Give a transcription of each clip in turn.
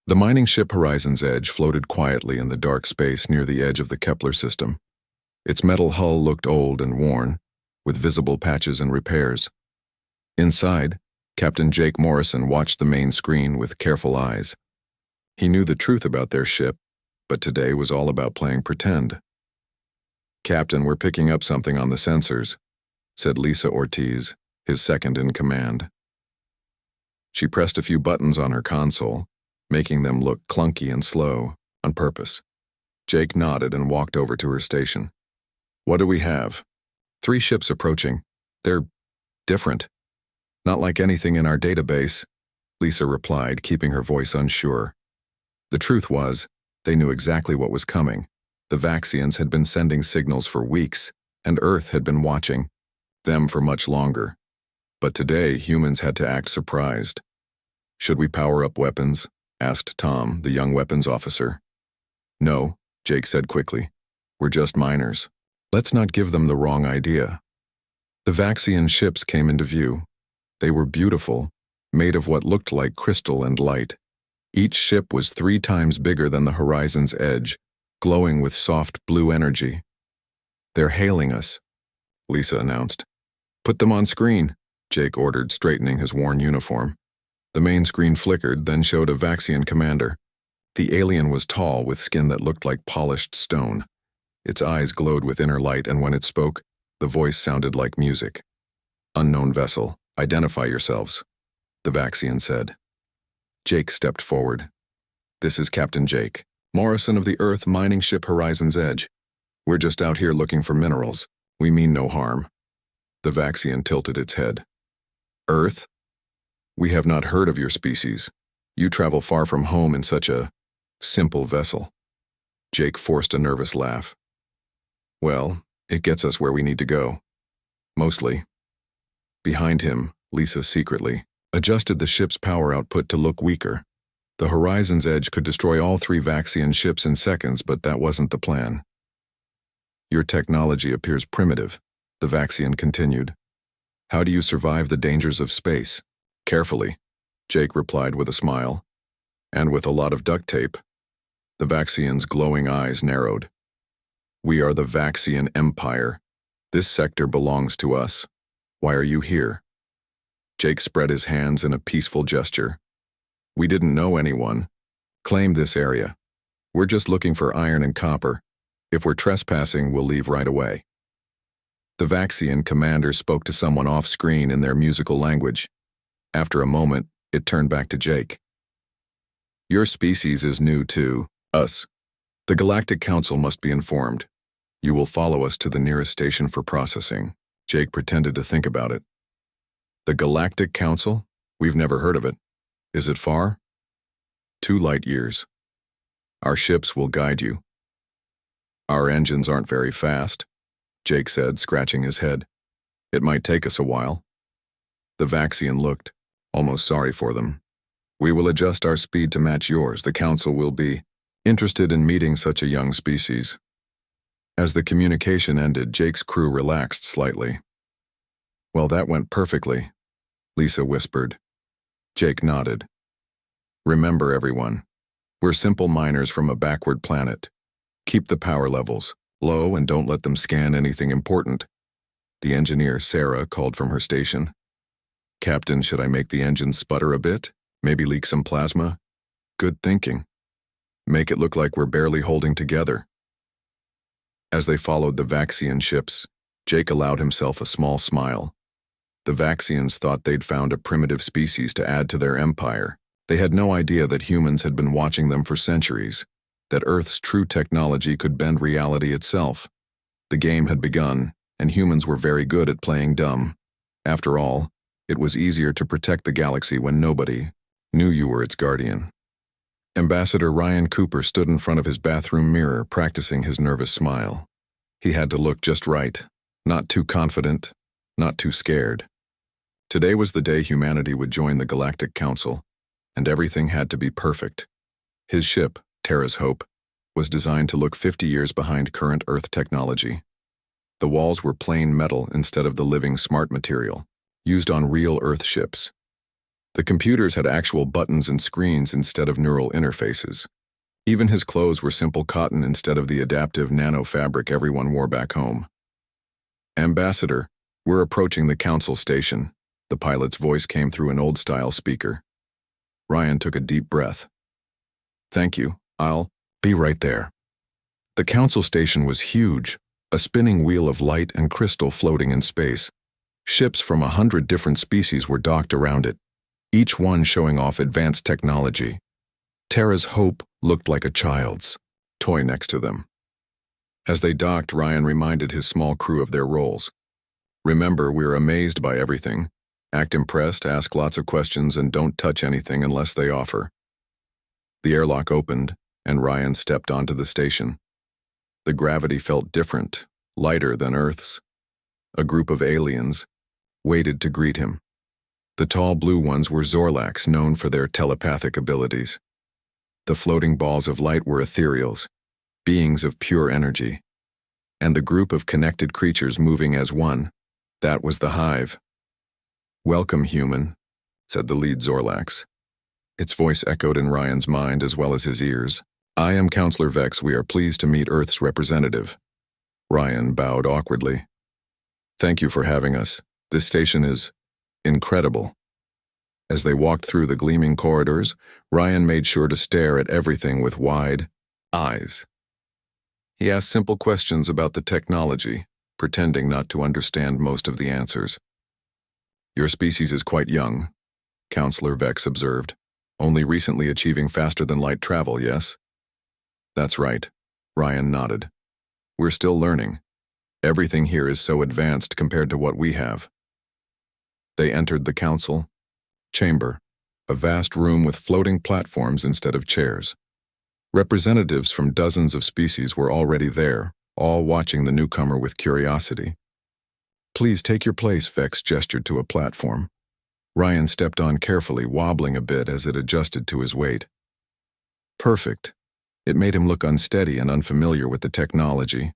The mining ship Horizon's Edge floated quietly in the dark space near the edge of the Kepler system. Its metal hull looked old and worn, with visible patches and repairs. Inside, Captain Jake Morrison watched the main screen with careful eyes. He knew the truth about their ship, but today was all about playing pretend. "Captain, we're picking up something on the sensors," said Lisa Ortiz, his second in command. She pressed a few buttons on her console, making them look clunky and slow, on purpose. Jake nodded and walked over to her station. "What do we have?" "3 ships approaching. They're different. Not like anything in our database," Lisa replied, keeping her voice unsure. The truth was, they knew exactly what was coming. The Vaxians had been sending signals for weeks, and Earth had been watching them for much longer. But today, humans had to act surprised. "Should we power up weapons?" asked Tom, the young weapons officer. "No," Jake said quickly. "We're just miners. Let's not give them the wrong idea." The Vaxian ships came into view. They were beautiful, made of what looked like crystal and light. Each ship was 3 times bigger than the Horizon's Edge, glowing with soft blue energy. "They're hailing us," Lisa announced. "Put them on screen," Jake ordered, straightening his worn uniform. The main screen flickered, then showed a Vaxian commander. The alien was tall, with skin that looked like polished stone. Its eyes glowed with inner light, and when it spoke, the voice sounded like music. "Unknown vessel, identify yourselves," the Vaxian said. Jake stepped forward. "This is Captain Jake Morrison of the Earth mining ship Horizon's Edge. We're just out here looking for minerals. We mean no harm." The Vaxian tilted its head. "Earth? We have not heard of your species. You travel far from home in such a simple vessel." Jake forced a nervous laugh. "Well, it gets us where we need to go. Mostly." Behind him, Lisa secretly adjusted the ship's power output to look weaker. The Horizon's Edge could destroy all 3 Vaxian ships in seconds, but that wasn't the plan. "Your technology appears primitive," the Vaxian continued. "How do you survive the dangers of space?" "Carefully," Jake replied with a smile. "And with a lot of duct tape." The Vaxian's glowing eyes narrowed. "We are the Vaxian Empire. This sector belongs to us. Why are you here?" Jake spread his hands in a peaceful gesture. "We didn't know anyone. Claim this area. We're just looking for iron and copper. If we're trespassing, we'll leave right away." The Vaxian commander spoke to someone off-screen in their musical language. After a moment, it turned back to Jake. "Your species is new to us. The Galactic Council must be informed. You will follow us to the nearest station for processing." Jake pretended to think about it. "The Galactic Council? We've never heard of it. Is it far?" 2 light years. Our ships will guide you." "Our engines aren't very fast," Jake said, scratching his head. "It might take us a while." The Vaxian looked, almost sorry for them. "We will adjust our speed to match yours. The Council will be interested in meeting such a young species." As the communication ended, Jake's crew relaxed slightly. "Well, that went perfectly," Lisa whispered. Jake nodded. "Remember, everyone, we're simple miners from a backward planet. Keep the power levels low and don't let them scan anything important." The engineer, Sarah, called from her station. "Captain, should I make the engine sputter a bit? Maybe leak some plasma?" "Good thinking. Make it look like we're barely holding together." As they followed the Vaxian ships, Jake allowed himself a small smile. The Vaxians thought they'd found a primitive species to add to their empire. They had no idea that humans had been watching them for centuries, that Earth's true technology could bend reality itself. The game had begun, and humans were very good at playing dumb. After all, it was easier to protect the galaxy when nobody knew you were its guardian. Ambassador Ryan Cooper stood in front of his bathroom mirror, practicing his nervous smile. He had to look just right, not too confident, not too scared. Today was the day humanity would join the Galactic Council, and everything had to be perfect. His ship, Terra's Hope, was designed to look 50 years behind current Earth technology. The walls were plain metal instead of the living smart material, used on real Earth ships. The computers had actual buttons and screens instead of neural interfaces. Even his clothes were simple cotton instead of the adaptive nano fabric everyone wore back home. "Ambassador, we're approaching the council station." The pilot's voice came through an old-style speaker. Ryan took a deep breath. "Thank you, I'll be right there." The council station was huge, a spinning wheel of light and crystal floating in space. Ships from 100 different species were docked around it, each one showing off advanced technology. Terra's Hope looked like a child's toy next to them. As they docked, Ryan reminded his small crew of their roles. "Remember, we're amazed by everything. Act impressed, ask lots of questions, and don't touch anything unless they offer." The airlock opened, and Ryan stepped onto the station. The gravity felt different, lighter than Earth's. A group of aliens waited to greet him. The tall blue ones were Zorlax, known for their telepathic abilities. The floating balls of light were ethereals, beings of pure energy. And the group of connected creatures moving as one, that was the hive. "Welcome, human," said the lead Zorlax. Its voice echoed in Ryan's mind as well as his ears. "I am Counselor Vex. We are pleased to meet Earth's representative." Ryan bowed awkwardly. "Thank you for having us. This station is incredible." As they walked through the gleaming corridors, Ryan made sure to stare at everything with wide eyes. He asked simple questions about the technology, pretending not to understand most of the answers. "Your species is quite young," Counselor Vex observed. "Only recently achieving faster-than-light travel, yes?" "That's right," Ryan nodded. "We're still learning. Everything here is so advanced compared to what we have." They entered the council chamber, a vast room with floating platforms instead of chairs. Representatives from dozens of species were already there, all watching the newcomer with curiosity. "Please take your place," Vex gestured to a platform. Ryan stepped on carefully, wobbling a bit as it adjusted to his weight. Perfect. It made him look unsteady and unfamiliar with the technology.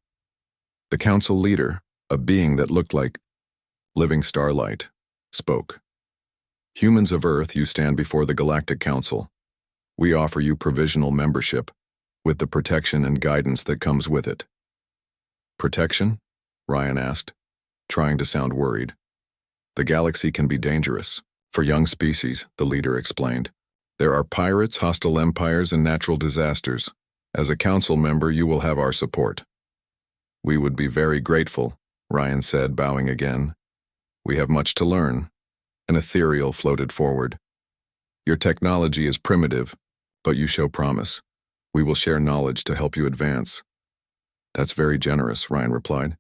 The council leader, a being that looked like living starlight, spoke. "Humans of Earth, you stand before the Galactic Council. We offer you provisional membership, with the protection and guidance that comes with it." "Protection?" Ryan asked, trying to sound worried. "The galaxy can be dangerous. For young species," the leader explained. "There are pirates, hostile empires, and natural disasters. As a council member, you will have our support." "We would be very grateful," Ryan said, bowing again. "We have much to learn." An ethereal floated forward. "Your technology is primitive, but you show promise. We will share knowledge to help you advance." "That's very generous," Ryan replied.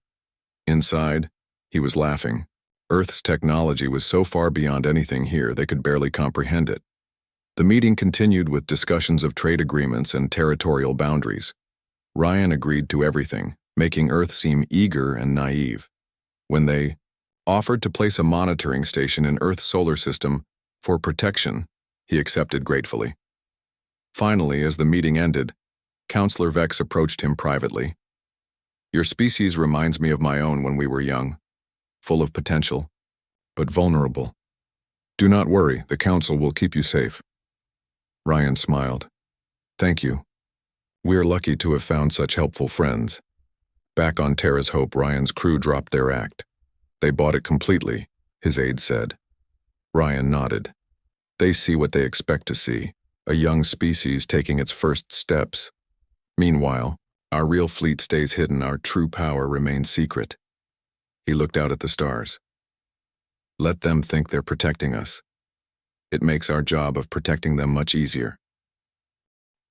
Inside, he was laughing. Earth's technology was so far beyond anything here they could barely comprehend it. The meeting continued with discussions of trade agreements and territorial boundaries. Ryan agreed to everything, making Earth seem eager and naive. When they offered to place a monitoring station in Earth's solar system for protection, he accepted gratefully. Finally, as the meeting ended, Counselor Vex approached him privately. "Your species reminds me of my own when we were young, full of potential, but vulnerable. Do not worry, the Council will keep you safe." Ryan smiled. "Thank you. We're lucky to have found such helpful friends." Back on Terra's Hope, Ryan's crew dropped their act. "They bought it completely," his aide said. Ryan nodded. "They see what they expect to see, a young species taking its first steps. Meanwhile, our real fleet stays hidden, our true power remains secret." He looked out at the stars. "Let them think they're protecting us. It makes our job of protecting them much easier."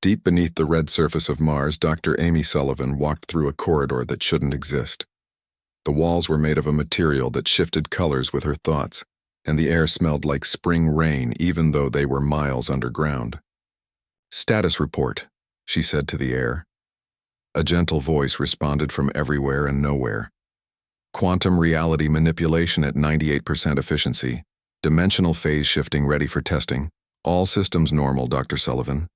Deep beneath the red surface of Mars, Dr. Amy Sullivan walked through a corridor that shouldn't exist. The walls were made of a material that shifted colors with her thoughts, and the air smelled like spring rain even though they were miles underground. "Status report," she said to the air. A gentle voice responded from everywhere and nowhere. "Quantum reality manipulation at 98% efficiency. Dimensional phase shifting ready for testing. All systems normal, Dr. Sullivan."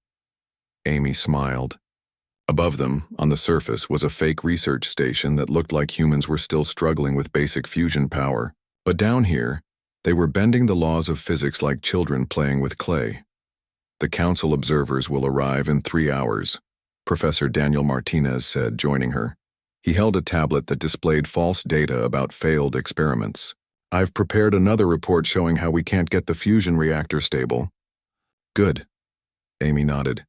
Amy smiled. Above them, on the surface, was a fake research station that looked like humans were still struggling with basic fusion power. But down here, They were bending the laws of physics like children playing with clay. The council observers will arrive in 3 hours, Professor Daniel Martinez said, joining her. He held a tablet that displayed false data about failed experiments. I've prepared another report showing how we can't get the fusion reactor stable. Good. Amy nodded.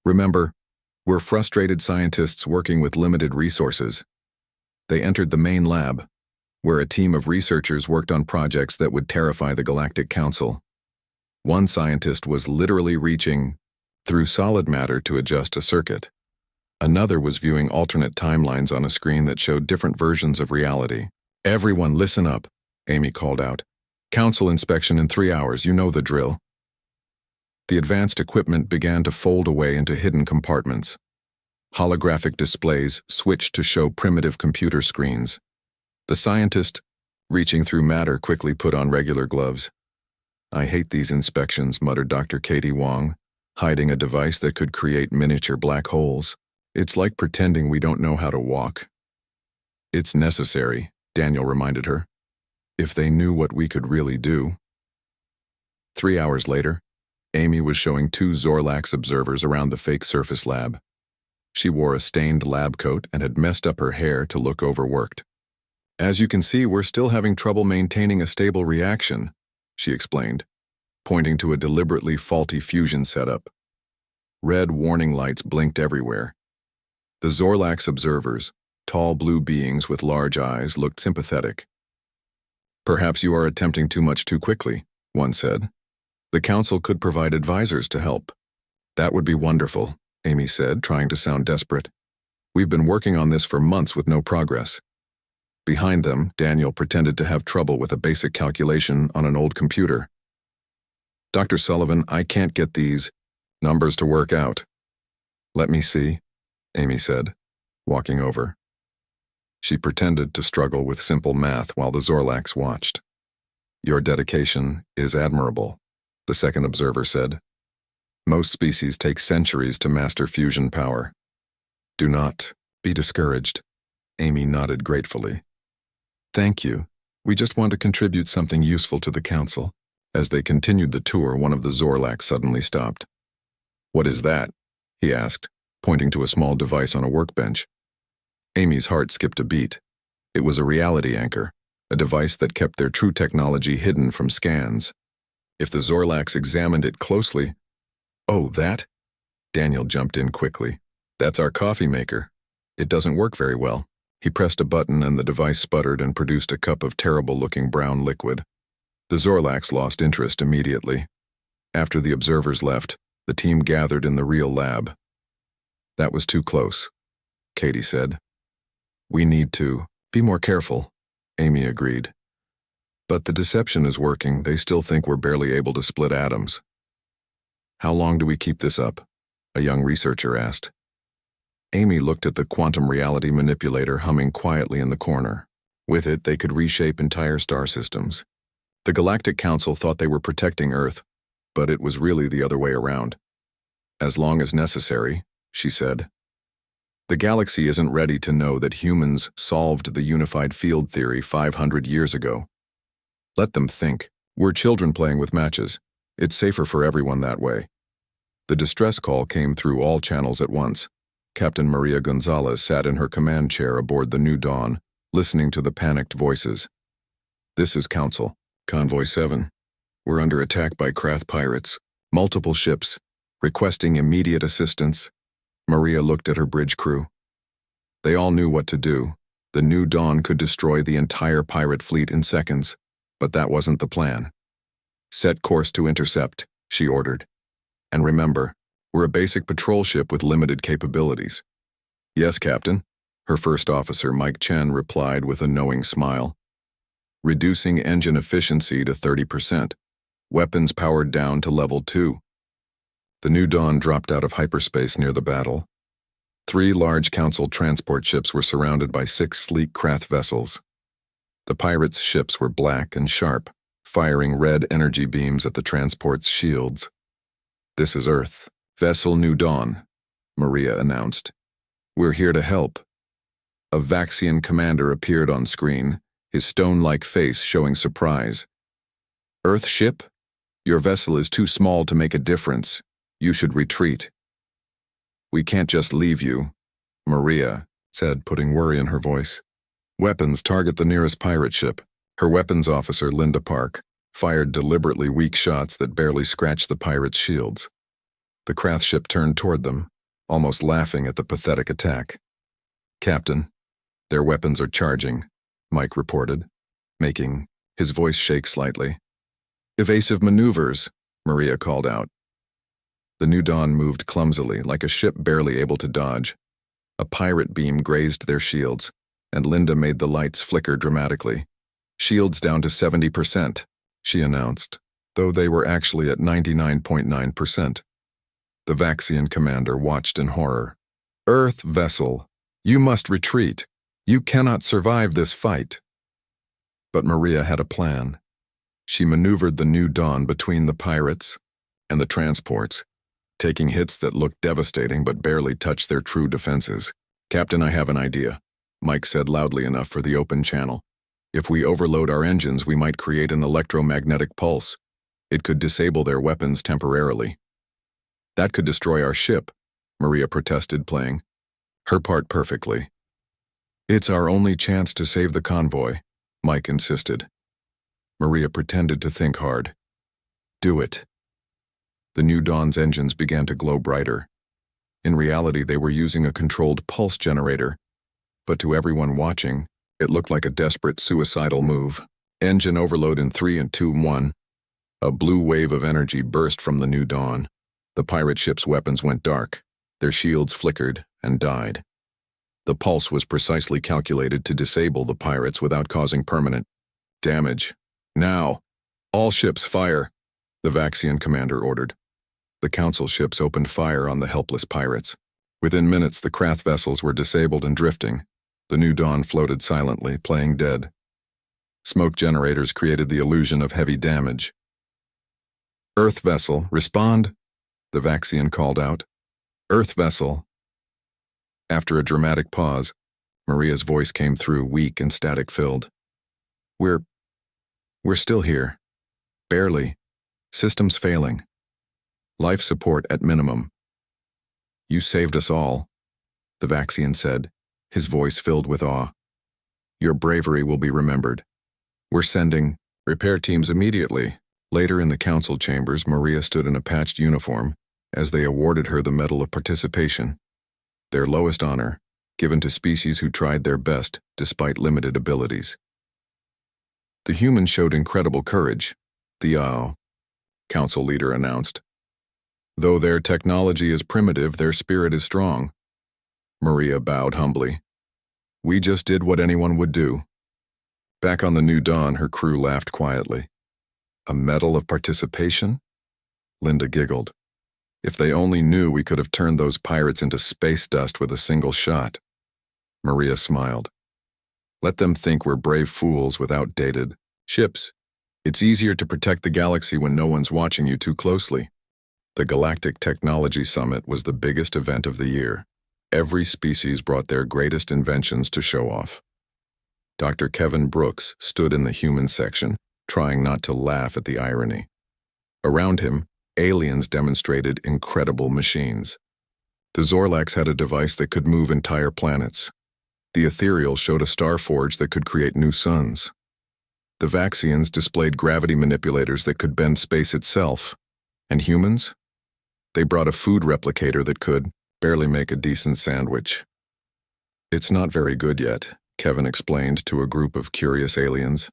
Remember, we're frustrated scientists working with limited resources. They entered the main lab, where a team of researchers worked on projects that would terrify the Galactic Council. One scientist was literally reaching through solid matter to adjust a circuit. Another was viewing alternate timelines on a screen that showed different versions of reality. Everyone listen up, Amy called out. Council inspection in 3 hours, you know the drill. The advanced equipment began to fold away into hidden compartments. Holographic displays switched to show primitive computer screens. The scientist, reaching through matter, quickly put on regular gloves. I hate these inspections, muttered Dr. Katie Wong, hiding a device that could create miniature black holes. It's like pretending we don't know how to walk. It's necessary, Daniel reminded her. If they knew what we could really do. 3 hours later, Amy was showing 2 Zorlax observers around the fake surface lab. She wore a stained lab coat and had messed up her hair to look overworked. As you can see, we're still having trouble maintaining a stable reaction, she explained, pointing to a deliberately faulty fusion setup. Red warning lights blinked everywhere. The Zorlax observers, tall blue beings with large eyes, looked sympathetic. Perhaps you are attempting too much too quickly, one said. The council could provide advisors to help. That would be wonderful, Amy said, trying to sound desperate. We've been working on this for months with no progress. Behind them, Daniel pretended to have trouble with a basic calculation on an old computer. Dr. Sullivan, I can't get these numbers to work out. Let me see, Amy said, walking over. She pretended to struggle with simple math while the Zorlax watched. Your dedication is admirable, the second observer said. Most species take centuries to master fusion power. Do not be discouraged, Amy nodded gratefully. Thank you. We just want to contribute something useful to the council. As they continued the tour, one of the Zorlax suddenly stopped. What is that? He asked, pointing to a small device on a workbench. Amy's heart skipped a beat. It was a reality anchor, a device that kept their true technology hidden from scans. If the Zorlax examined it closely... Oh, that? Daniel jumped in quickly. That's our coffee maker. It doesn't work very well. He pressed a button and the device sputtered and produced a cup of terrible-looking brown liquid. The Zorlax lost interest immediately. After the observers left, the team gathered in the real lab. That was too close, Katie said. We need to be more careful, Amy agreed. But the deception is working. They still think we're barely able to split atoms. How long do we keep this up? A young researcher asked. Amy looked at the quantum reality manipulator humming quietly in the corner. With it, they could reshape entire star systems. The Galactic Council thought they were protecting Earth, but it was really the other way around. As long as necessary, she said. The galaxy isn't ready to know that humans solved the unified field theory 500 years ago. Let them think. We're children playing with matches. It's safer for everyone that way. The distress call came through all channels at once. Captain Maria Gonzalez sat in her command chair aboard the New Dawn, listening to the panicked voices. This is Council. Convoy 7. We're under attack by Krath pirates. Multiple ships. Requesting immediate assistance. Maria looked at her bridge crew. They all knew what to do. The New Dawn could destroy the entire pirate fleet in seconds, but that wasn't the plan. Set course to intercept, she ordered. And remember, we're a basic patrol ship with limited capabilities. Yes, Captain, her first officer, Mike Chen, replied with a knowing smile. Reducing engine efficiency to 30%. Weapons powered down to level 2. The New Dawn dropped out of hyperspace near the battle. 3 large council transport ships were surrounded by 6 sleek Krath vessels. The pirates' ships were black and sharp, firing red energy beams at the transport's shields. This is Earth. Vessel New Dawn, Maria announced. We're here to help. A Vaxian commander appeared on screen, his stone-like face showing surprise. Earth ship? Your vessel is too small to make a difference. You should retreat. We can't just leave you, Maria said, putting worry in her voice. Weapons target the nearest pirate ship. Her weapons officer, Linda Park, fired deliberately weak shots that barely scratched the pirates' shields. The craft ship turned toward them, almost laughing at the pathetic attack. Captain, their weapons are charging, Mike reported, making his voice shake slightly. Evasive maneuvers, Maria called out. The New Dawn moved clumsily, like a ship barely able to dodge. A pirate beam grazed their shields, and Linda made the lights flicker dramatically. Shields down to 70%, she announced, though they were actually at 99.9%. The Vaxian commander watched in horror. Earth vessel, you must retreat. You cannot survive this fight. But Maria had a plan. She maneuvered the New Dawn between the pirates and the transports, taking hits that looked devastating but barely touched their true defenses. Captain, I have an idea, Mike said loudly enough for the open channel. If we overload our engines, we might create an electromagnetic pulse. It could disable their weapons temporarily. That could destroy our ship, Maria protested, playing her part perfectly. It's our only chance to save the convoy, Mike insisted. Maria pretended to think hard. Do it. The New Dawn's engines began to glow brighter. In reality, they were using a controlled pulse generator, but to everyone watching, it looked like a desperate suicidal move. Engine overload in 3 and 2, 1. A blue wave of energy burst from the New Dawn. The pirate ship's weapons went dark. Their shields flickered and died. The pulse was precisely calculated to disable the pirates without causing permanent damage. Now, all ships fire, the Vaxian commander ordered. The council ships opened fire on the helpless pirates. Within minutes, the craft vessels were disabled and drifting. The New Dawn floated silently, playing dead. Smoke generators created the illusion of heavy damage. Earth vessel, respond, the Vaxian called out. Earth vessel. After a dramatic pause, Maria's voice came through, weak and static-filled. We're still here. Barely. Systems failing. Life support at minimum. You saved us all, the Vaxian said, his voice filled with awe. Your bravery will be remembered. We're sending repair teams immediately. Later in the council chambers, Maria stood in a patched uniform as they awarded her the Medal of Participation, their lowest honor, given to species who tried their best despite limited abilities. The humans showed incredible courage, the council leader announced. Though their technology is primitive, their spirit is strong. Maria bowed humbly. We just did what anyone would do. Back on the New Dawn, her crew laughed quietly. A medal of participation? Linda giggled. If they only knew we could have turned those pirates into space dust with a single shot. Maria smiled. Let them think we're brave fools with outdated ships. It's easier to protect the galaxy when no one's watching you too closely. The Galactic Technology Summit was the biggest event of the year. Every species brought their greatest inventions to show off. Dr. Kevin Brooks stood in the human section, trying not to laugh at the irony. Around him, aliens demonstrated incredible machines. The Zorlax had a device that could move entire planets. The Ethereal showed a star forge that could create new suns. The Vaxians displayed gravity manipulators that could bend space itself. And humans? They brought a food replicator that could barely make a decent sandwich. It's not very good yet, Kevin explained to a group of curious aliens.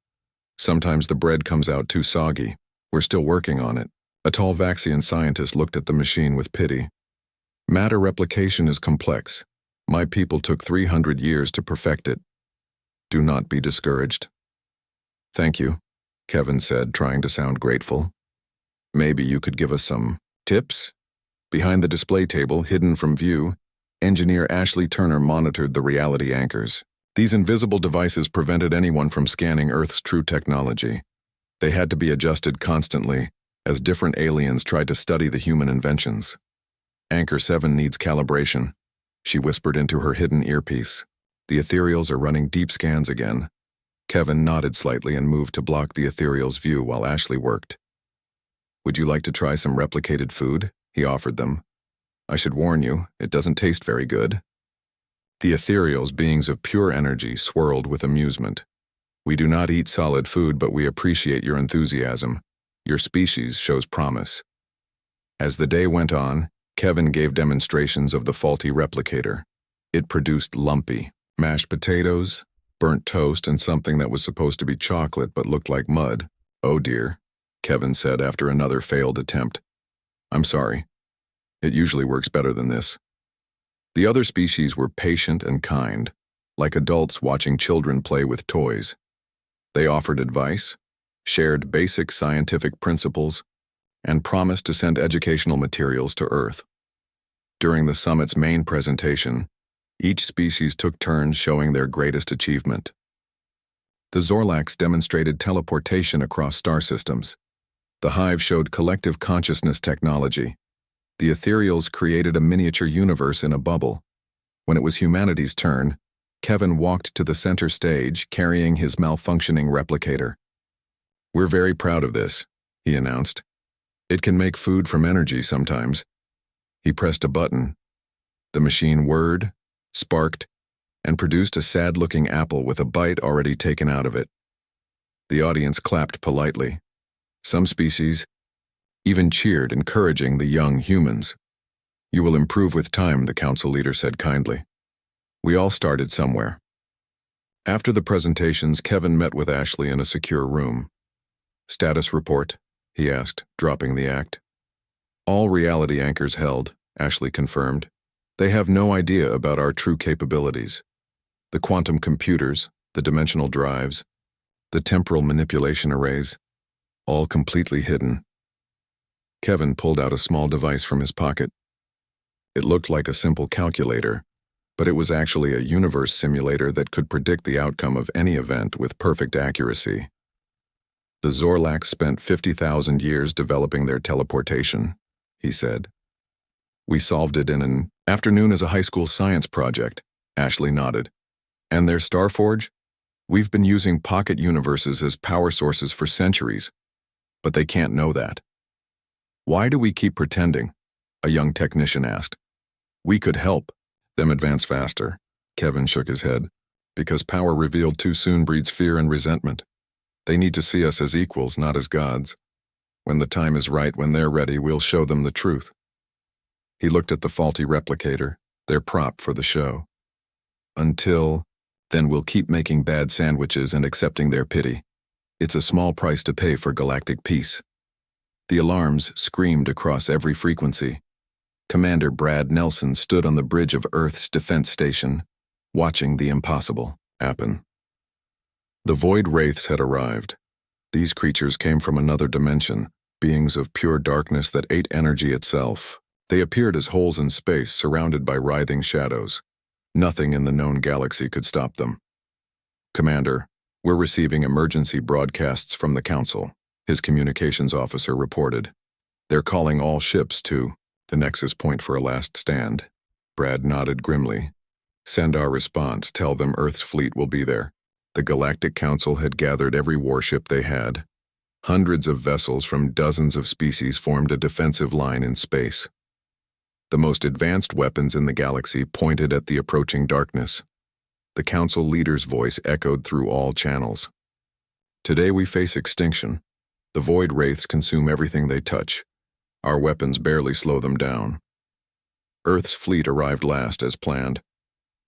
Sometimes the bread comes out too soggy. We're still working on it. A tall Vaxian scientist looked at the machine with pity. Matter replication is complex. My people took 300 years to perfect it. Do not be discouraged. Thank you, Kevin said, trying to sound grateful. Maybe you could give us some tips? Behind the display table, hidden from view, engineer Ashley Turner monitored the reality anchors. These invisible devices prevented anyone from scanning Earth's true technology. They had to be adjusted constantly, as different aliens tried to study the human inventions. Anchor 7 needs calibration, she whispered into her hidden earpiece. The ethereals are running deep scans again. Kevin nodded slightly and moved to block the ethereal's view while Ashley worked. "Would you like to try some replicated food?" he offered them. "I should warn you, it doesn't taste very good." The ethereals, beings of pure energy, swirled with amusement. "We do not eat solid food, but we appreciate your enthusiasm. Your species shows promise." As the day went on, Kevin gave demonstrations of the faulty replicator. It produced lumpy, mashed potatoes, burnt toast, and something that was supposed to be chocolate but looked like mud. "Oh dear," Kevin said after another failed attempt. "I'm sorry. It usually works better than this." The other species were patient and kind, like adults watching children play with toys. They offered advice, shared basic scientific principles, and promised to send educational materials to Earth. During the summit's main presentation, each species took turns showing their greatest achievement. The Zorlax demonstrated teleportation across star systems. The Hive showed collective consciousness technology. The ethereals created a miniature universe in a bubble. When it was humanity's turn, Kevin walked to the center stage carrying his malfunctioning replicator. "We're very proud of this," he announced. "It can make food from energy sometimes." He pressed a button. The machine whirred, sparked, and produced a sad-looking apple with a bite already taken out of it. The audience clapped politely. Some species even cheered, encouraging the young humans. "You will improve with time," the council leader said kindly. "We all started somewhere." After the presentations, Kevin met with Ashley in a secure room. "Status report?" he asked, dropping the act. "All reality anchors held," Ashley confirmed. "They have no idea about our true capabilities. The quantum computers, the dimensional drives, the temporal manipulation arrays, all completely hidden." Kevin pulled out a small device from his pocket. It looked like a simple calculator, but it was actually a universe simulator that could predict the outcome of any event with perfect accuracy. "The Zorlax spent 50,000 years developing their teleportation," he said. "We solved it in an afternoon as a high school science project," Ashley nodded. "And their Starforge? We've been using pocket universes as power sources for centuries, but they can't know that." "Why do we keep pretending?" a young technician asked. "We could help them advance faster." Kevin shook his head. "Because power revealed too soon breeds fear and resentment. They need to see us as equals, not as gods. When the time is right, when they're ready, we'll show them the truth." He looked at the faulty replicator, their prop for the show. "Until then, we'll keep making bad sandwiches and accepting their pity. It's a small price to pay for galactic peace." The alarms screamed across every frequency. Commander Brad Nelson stood on the bridge of Earth's defense station, watching the impossible happen. The void wraiths had arrived. These creatures came from another dimension, beings of pure darkness that ate energy itself. They appeared as holes in space surrounded by writhing shadows. Nothing in the known galaxy could stop them. "Commander, we're receiving emergency broadcasts from the Council," his communications officer reported. "They're calling all ships to the Nexus Point for a last stand." Brad nodded grimly. "Send our response. Tell them Earth's fleet will be there." The Galactic Council had gathered every warship they had. Hundreds of vessels from dozens of species formed a defensive line in space. The most advanced weapons in the galaxy pointed at the approaching darkness. The Council leader's voice echoed through all channels. "Today we face extinction. The void wraiths consume everything they touch. Our weapons barely slow them down." Earth's fleet arrived last as planned.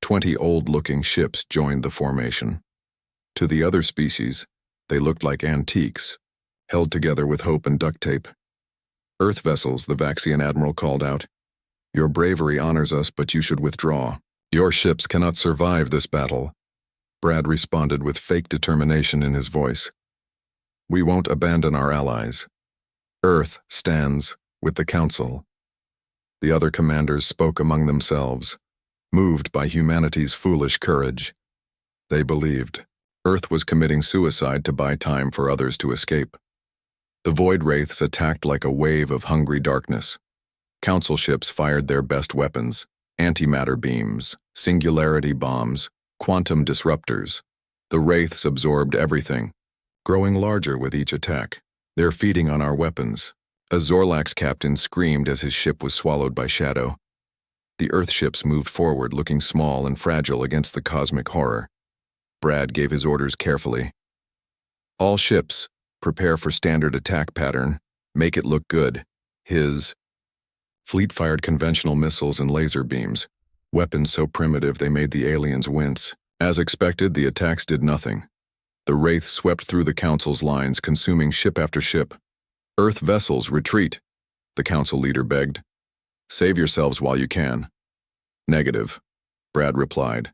20 old-looking ships joined the formation. To the other species, they looked like antiques, held together with hope and duct tape. "Earth vessels," the Vaxian admiral called out. "Your bravery honors us, but you should withdraw. Your ships cannot survive this battle." Brad responded with fake determination in his voice. "We won't abandon our allies. Earth stands with the Council." The other commanders spoke among themselves, moved by humanity's foolish courage. They believed Earth was committing suicide to buy time for others to escape. The void wraiths attacked like a wave of hungry darkness. Council ships fired their best weapons: antimatter beams, singularity bombs, quantum disruptors. The wraiths absorbed everything, growing larger with each attack. They're feeding on our weapons. A Zorlax captain screamed as his ship was swallowed by shadow. The Earth ships moved forward, looking small and fragile against the cosmic horror. Brad gave his orders carefully. All ships, prepare for standard attack pattern. Make it look good. His fleet fired conventional missiles and laser beams, weapons so primitive they made the aliens wince. As expected, the attacks did nothing. The wraiths swept through the Council's lines, consuming ship after ship. Earth vessels, retreat, the Council leader begged. Save yourselves while you can. Negative, Brad replied.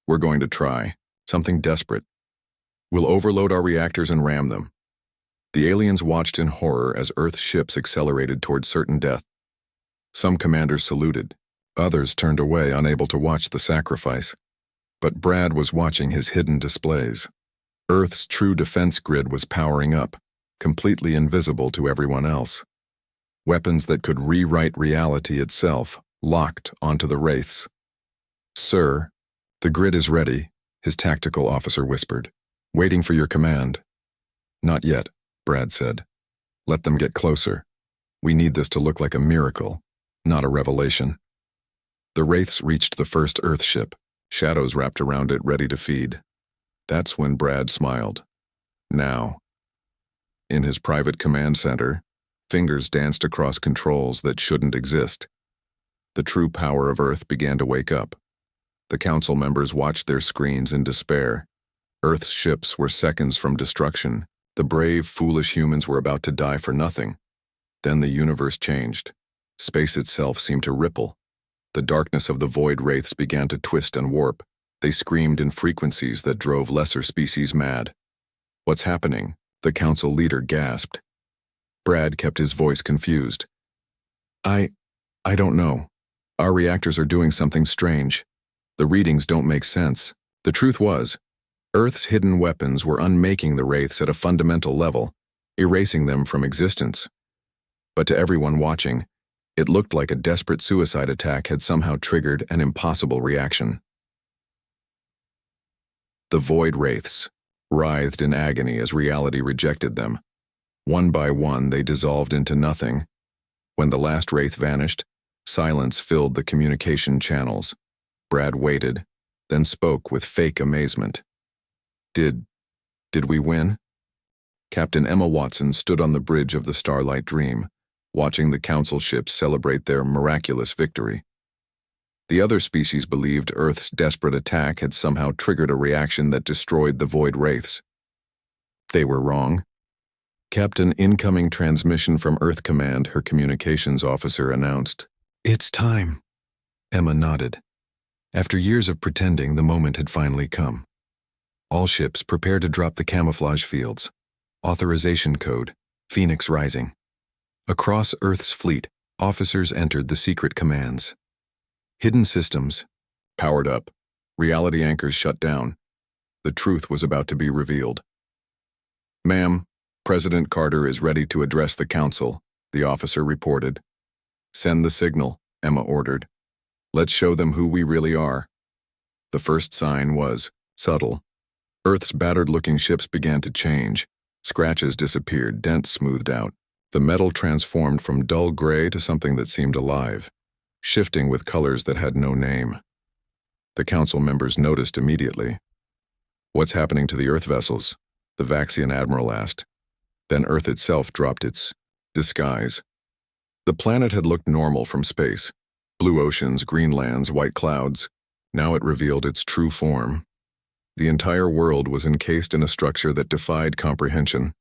We're going to try. Something desperate. We'll overload our reactors and ram them. The aliens watched in horror as Earth's ships accelerated toward certain death. Some commanders saluted. Others turned away, unable to watch the sacrifice. But Brad was watching his hidden displays. Earth's true defense grid was powering up, completely invisible to everyone else. Weapons that could rewrite reality itself locked onto the wraiths. Sir, the grid is ready, his tactical officer whispered. Waiting for your command. Not yet, Brad said. Let them get closer. We need this to look like a miracle, not a revelation. The wraiths reached the first Earth ship, shadows wrapped around it ready to feed. That's when Brad smiled. Now. In his private command center, fingers danced across controls that shouldn't exist. The true power of Earth began to wake up. The Council members watched their screens in despair. Earth's ships were seconds from destruction. The brave, foolish humans were about to die for nothing. Then the universe changed. Space itself seemed to ripple. The darkness of the void wraiths began to twist and warp. They screamed in frequencies that drove lesser species mad. What's happening? The Council leader gasped. Brad kept his voice confused. I don't know. Our reactors are doing something strange. The readings don't make sense. The truth was, Earth's hidden weapons were unmaking the wraiths at a fundamental level, erasing them from existence. But to everyone watching, it looked like a desperate suicide attack had somehow triggered an impossible reaction. The void wraiths writhed in agony as reality rejected them. One by one, they dissolved into nothing. When the last wraith vanished, silence filled the communication channels. Brad waited, then spoke with fake amazement. Did we win? Captain Emma Watson stood on the bridge of the Starlight Dream, watching the Council ships celebrate their miraculous victory. The other species believed Earth's desperate attack had somehow triggered a reaction that destroyed the void wraiths. They were wrong. Captain, incoming transmission from Earth Command, her communications officer announced. It's time. Emma nodded. After years of pretending, the moment had finally come. All ships prepare to drop the camouflage fields. Authorization code, Phoenix Rising. Across Earth's fleet, officers entered the secret commands. Hidden systems, powered up. Reality anchors shut down. The truth was about to be revealed. Ma'am, President Carter is ready to address the Council, the officer reported. Send the signal, Emma ordered. Let's show them who we really are. The first sign was subtle. Earth's battered-looking ships began to change. Scratches disappeared, dents smoothed out. The metal transformed from dull gray to something that seemed alive, shifting with colors that had no name. The Council members noticed immediately. What's happening to the Earth vessels? The Vaxian admiral asked. Then Earth itself dropped its disguise. The planet had looked normal from space. Blue oceans, green lands, white clouds. Now it revealed its true form. The entire world was encased in a structure that defied comprehension,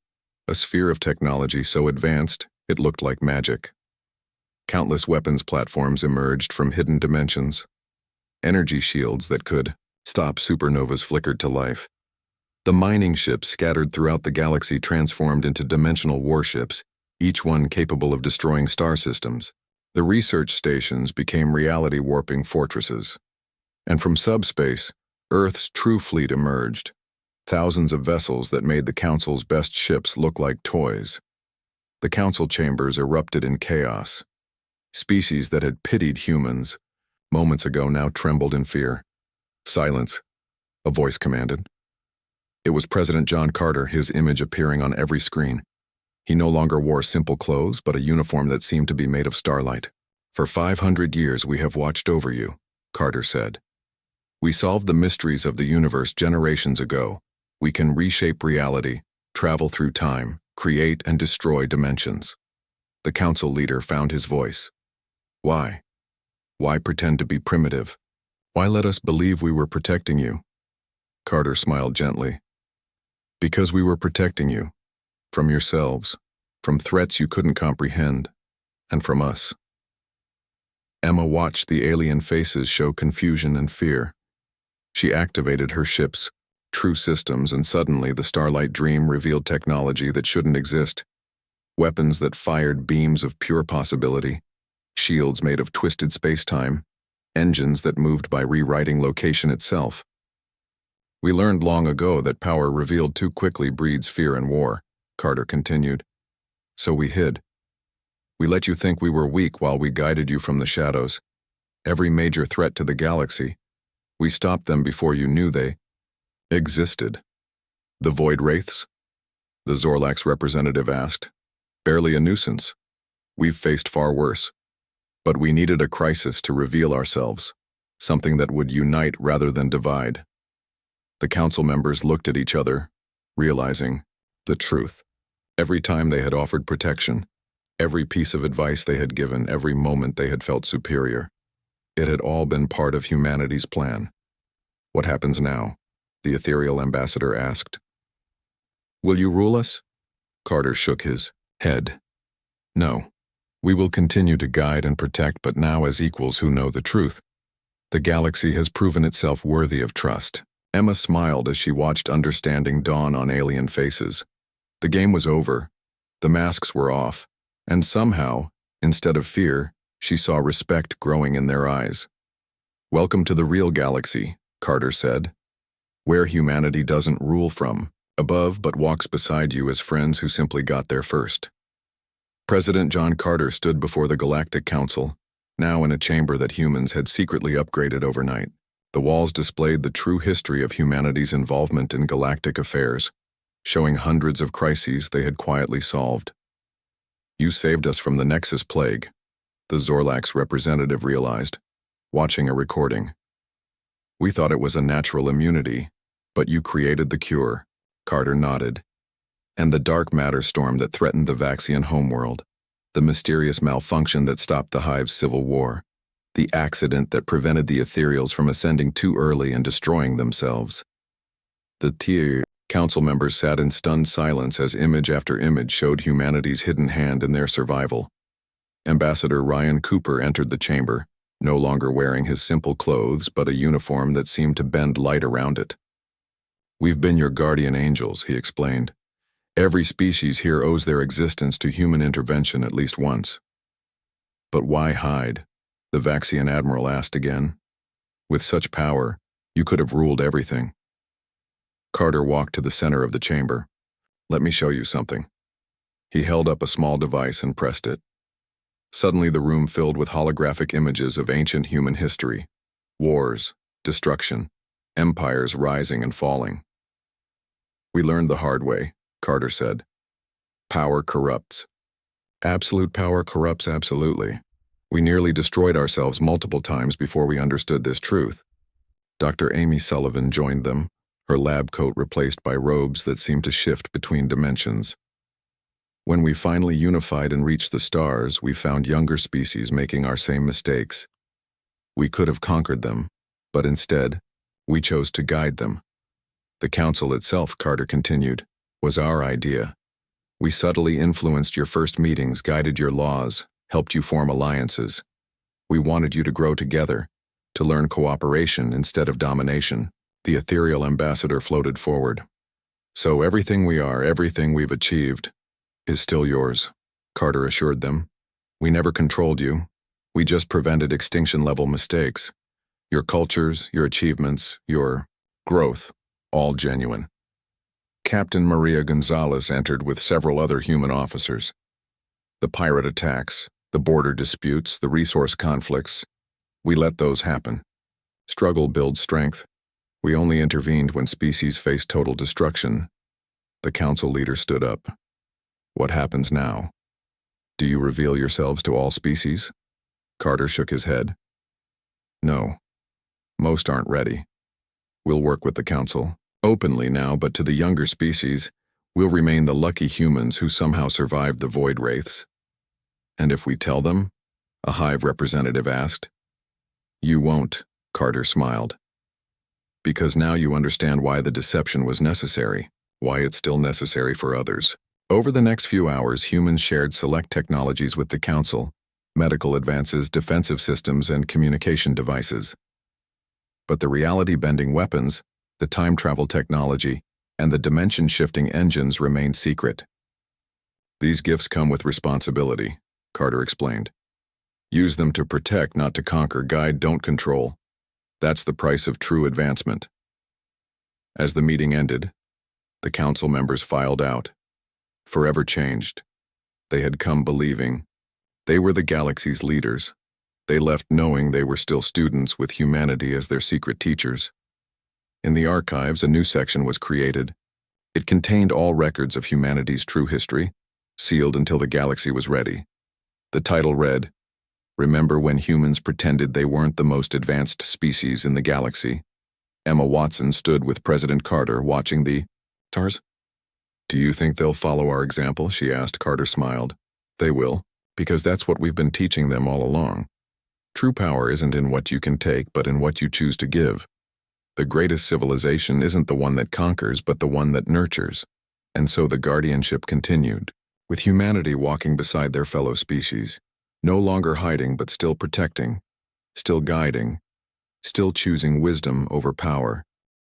a sphere of technology so advanced it looked like magic. Countless weapons platforms emerged from hidden dimensions. Energy shields that could stop supernovas flickered to life. The mining ships scattered throughout the galaxy transformed into dimensional warships, each one capable of destroying star systems. The research stations became reality-warping fortresses. And from subspace, Earth's true fleet emerged. Thousands of vessels that made the Council's best ships look like toys. The Council chambers erupted in chaos. Species that had pitied humans moments ago now trembled in fear. Silence, a voice commanded. It was President John Carter, his image appearing on every screen. He no longer wore simple clothes, but a uniform that seemed to be made of starlight. "For 500 years we have watched over you," Carter said. "We solved the mysteries of the universe generations ago. We can reshape reality, travel through time, create and destroy dimensions." The council leader found his voice. "Why? Why pretend to be primitive? Why let us believe we were protecting you?" Carter smiled gently. "Because we were protecting you. From yourselves, from threats you couldn't comprehend, and from us." Emma watched the alien faces show confusion and fear. She activated her ship's true systems, and suddenly the Starlight Dream revealed technology that shouldn't exist. Weapons that fired beams of pure possibility, shields made of twisted space-time, engines that moved by rewriting location itself. "We learned long ago that power revealed too quickly breeds fear and war," Carter continued. "So we hid. We let you think we were weak while we guided you from the shadows. Every major threat to the galaxy, we stopped them before you knew they existed." "The Void Wraiths?" the Zorlax representative asked. "Barely a nuisance. We've faced far worse. But we needed a crisis to reveal ourselves, something that would unite rather than divide." The council members looked at each other, realizing the truth. Every time they had offered protection, every piece of advice they had given, every moment they had felt superior, it had all been part of humanity's plan. "What happens now?" the ethereal ambassador asked. "Will you rule us?" Carter shook his head. "No. We will continue to guide and protect, but now as equals who know the truth. The galaxy has proven itself worthy of trust." Emma smiled as she watched understanding dawn on alien faces. The game was over. The masks were off. And somehow, instead of fear, she saw respect growing in their eyes. "Welcome to the real galaxy," Carter said, "where humanity doesn't rule from above but walks beside you as friends who simply got there first." President John Carter stood before the Galactic Council, now in a chamber that humans had secretly upgraded overnight. The walls displayed the true history of humanity's involvement in galactic affairs, showing hundreds of crises they had quietly solved. "You saved us from the Nexus Plague," the Zorlax representative realized, watching a recording. "We thought it was a natural immunity, but you created the cure," Carter nodded. "And the dark matter storm that threatened the Vaxian homeworld, the mysterious malfunction that stopped the Hive's civil war, the accident that prevented the ethereals from ascending too early and destroying themselves." The council members sat in stunned silence as image after image showed humanity's hidden hand in their survival. Ambassador Ryan Cooper entered the chamber, no longer wearing his simple clothes but a uniform that seemed to bend light around it. "We've been your guardian angels," he explained. "Every species here owes their existence to human intervention at least once." "But why hide?" the Vaxian admiral asked again. "With such power, you could have ruled everything." Carter walked to the center of the chamber. "Let me show you something." He held up a small device and pressed it. Suddenly the room filled with holographic images of ancient human history. Wars, destruction, empires rising and falling. "We learned the hard way," Carter said. "Power corrupts. Absolute power corrupts absolutely. We nearly destroyed ourselves multiple times before we understood this truth." Dr. Amy Sullivan joined them, her lab coat replaced by robes that seemed to shift between dimensions. "When we finally unified and reached the stars, we found younger species making our same mistakes. We could have conquered them, but instead, we chose to guide them. The council itself," Carter continued, "was our idea. We subtly influenced your first meetings, guided your laws, helped you form alliances. We wanted you to grow together, to learn cooperation instead of domination." The ethereal ambassador floated forward. "So everything we are, everything we've achieved, is still yours," Carter assured them. "We never controlled you. We just prevented extinction-level mistakes. Your cultures, your achievements, your growth, all genuine." Captain Maria Gonzalez entered with several other human officers. "The pirate attacks, the border disputes, the resource conflicts, we let those happen. Struggle builds strength. We only intervened when species faced total destruction. The council leader stood up. What happens now? Do you reveal yourselves to all species? Carter shook his head. No. Most aren't ready. We'll work with the council, openly now, but to the younger species, we'll remain the lucky humans who somehow survived the void wraiths. And if we tell them? A hive representative asked. You won't, Carter smiled. Because now you understand why the deception was necessary, why it's still necessary for others. Over the next few hours, humans shared select technologies with the council, medical advances, defensive systems, and communication devices. But the reality-bending weapons, the time-travel technology, and the dimension-shifting engines remained secret. These gifts come with responsibility, Carter explained. Use them to protect, not to conquer, guide, don't control. That's the price of true advancement. As the meeting ended, the council members filed out, forever changed. They had come believing they were the galaxy's leaders. They left knowing they were still students with humanity as their secret teachers. In the archives, a new section was created. It contained all records of humanity's true history, sealed until the galaxy was ready. The title read, Remember when humans pretended they weren't the most advanced species in the galaxy? Emma Watson stood with President Carter watching the TARS. Do you think they'll follow our example? She asked. Carter smiled. They will, because that's what we've been teaching them all along. True power isn't in what you can take, but in what you choose to give. The greatest civilization isn't the one that conquers, but the one that nurtures. And so the guardianship continued, with humanity walking beside their fellow species, no longer hiding but still protecting, still guiding, still choosing wisdom over power.